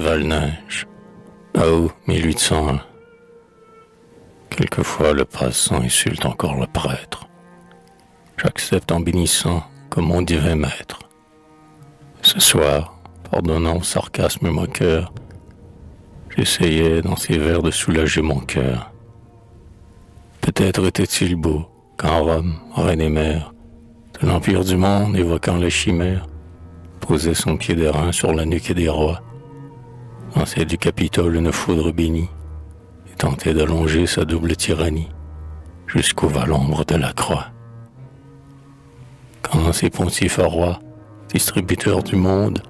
Val-Neige, Mao 1801. Quelquefois le passant insulte encore le prêtre. J'accepte en bénissant comme mon divin maître. Ce soir, pardonnant au sarcasme moqueur, j'essayais dans ces vers de soulager mon cœur. Peut-être était-il beau quand Rome, reine et mère, de l'empire du monde évoquant la chimère, posait son pied d'airain sur la nuque des rois, lançait du Capitole une foudre bénie, et tentait d'allonger sa double tyrannie jusqu'au val-ombre de la croix. Quand ces pontifes rois, distributeurs du monde,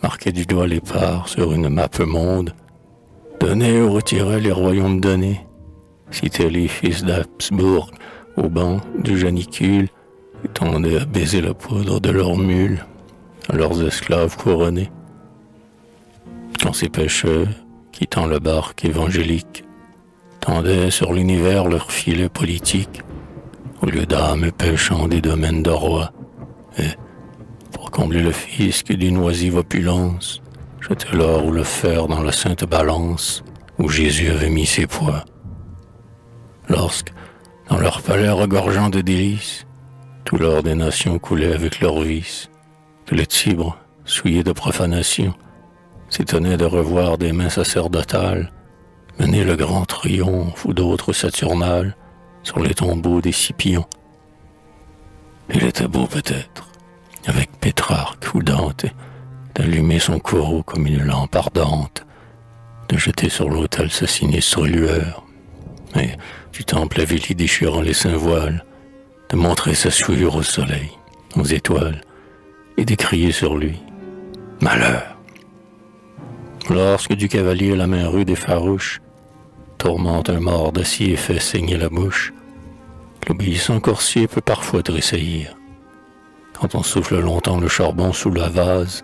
marquaient du doigt les parts sur une map monde, donnaient ou retiraient les royaumes donnés, citaient les fils d'Habsbourg au banc du janicule et tendaient à baiser la poudre de leurs mules à leurs esclaves couronnés. Quand ces pêcheurs, quittant le barque évangélique, tendaient sur l'univers leur filet politique, au lieu d'âmes pêchant des domaines de rois, et, pour combler le fisc d'une oisive opulence, jetaient l'or ou le fer dans la sainte balance où Jésus avait mis ses poids. Lorsque, dans leur palais regorgeant de délices, tout l'or des nations coulait avec leurs vices, que le Tibre, souillé de profanation, s'étonnait de revoir des mains sacerdotales mener le grand triomphe ou d'autres saturnales sur les tombeaux des Scipions. Il était beau peut-être, avec Pétrarque ou Dante, d'allumer son courroux comme une lampe ardente, de jeter sur l'autel sa sinistre lueur, et du temple avili déchirant les saints voiles, de montrer sa souillure au soleil, aux étoiles, et d'écrier sur lui « Malheur !» Lorsque du cavalier la main rude et farouche tourmente un mort d'acier et fait saigner la bouche, l'obéissant coursier peut parfois tressaillir. Quand on souffle longtemps le charbon sous la vase,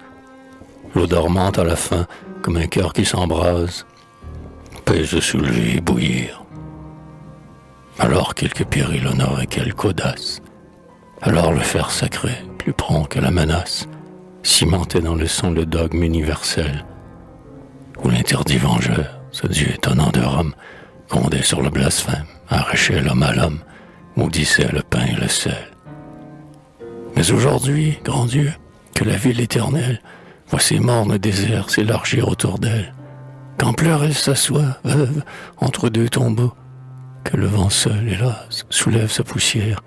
l'eau dormante à la fin, comme un cœur qui s'embrase, pèse de soulever et bouillir. Alors quelque péril honore et quelque audace, alors le fer sacré, plus prompt que la menace, cimentait dans le sang le dogme universel, où l'interdit vengeur, ce Dieu étonnant de Rome, grondait sur le blasphème, arrachait l'homme à l'homme, maudissait le pain et le sel. Mais aujourd'hui, grand Dieu, que la ville éternelle voit ses mornes déserts s'élargir autour d'elle, quand pleure elle s'assoit, veuve, entre deux tombeaux, que le vent seul, hélas, soulève sa poussière,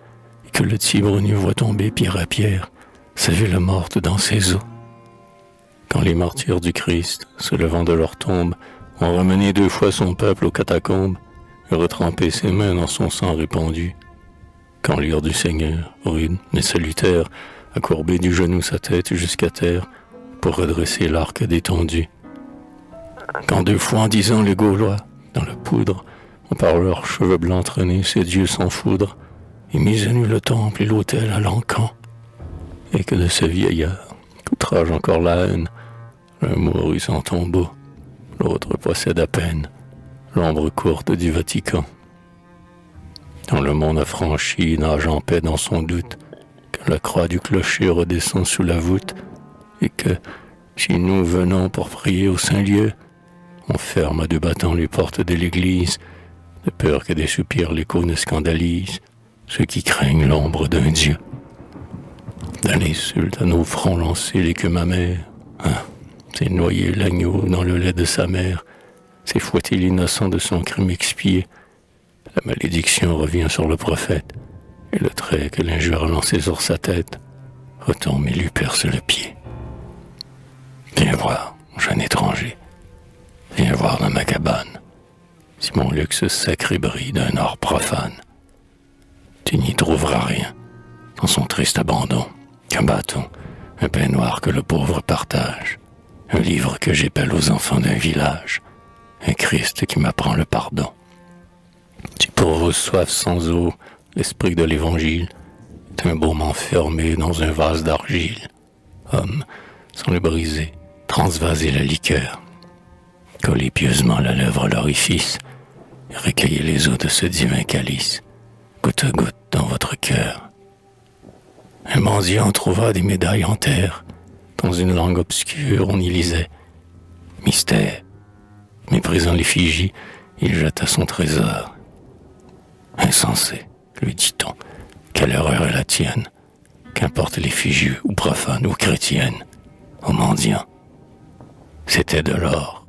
et que le Tibre nu voit tomber pierre à pierre sa ville morte dans ses eaux. Quand les martyrs du Christ, se levant de leur tombe, ont ramené 2 fois son peuple aux catacombes et retrempé ses mains dans son sang répandu. Quand l'ire du Seigneur, rude mais salutaire, a courbé du genou sa tête jusqu'à terre pour redresser l'arc détendu. Quand 2 fois en 10 ans les Gaulois, dans la poudre, ont par leurs cheveux blancs traîné ces dieux sans foudre et mis à nu le temple et l'autel à l'encan, et que de ce vieillard, qu'outrage encore la haine, l'un mourut sans tombeau, l'autre possède à peine l'ombre courte du Vatican. Quand le monde affranchi nage en paix dans son doute, que la croix du clocher redescend sous la voûte, et que, si nous venons pour prier au Saint-Lieu, on ferme à 2 battants les portes de l'église, de peur que des soupirs l'écho ne scandalisent ceux qui craignent l'ombre d'un Dieu. Dans l'insulte à nos fronts lancés l'écume amère, c'est noyer l'agneau dans le lait de sa mère, c'est fouetter l'innocent de son crime expié. La malédiction revient sur le prophète, et le trait que l'injure a lancé sur sa tête retombe et lui perce le pied. Viens voir, jeune étranger, viens voir dans ma cabane, si mon luxe sacré brille d'un or profane. Tu n'y trouveras rien, dans son triste abandon, qu'un bâton, un pain noir que le pauvre partage, un livre que j'épelle aux enfants d'un village, un Christ qui m'apprend le pardon. Tu pourvos soif sans eau, l'esprit de l'évangile est un baume enfermé dans un vase d'argile. Homme, sans le briser, transvaser la liqueur, coller pieusement la lèvre à l'orifice et recueillir les eaux de ce divin calice, goutte à goutte dans votre cœur. Un mendiant trouva des médailles en terre. Dans une langue obscure, on y lisait Mystère. Méprisant l'effigie, il jeta son trésor. Insensé, lui dit-on, quelle erreur est la tienne? Qu'importe l'effigie ou profane ou chrétienne, au mendiant, c'était de l'or.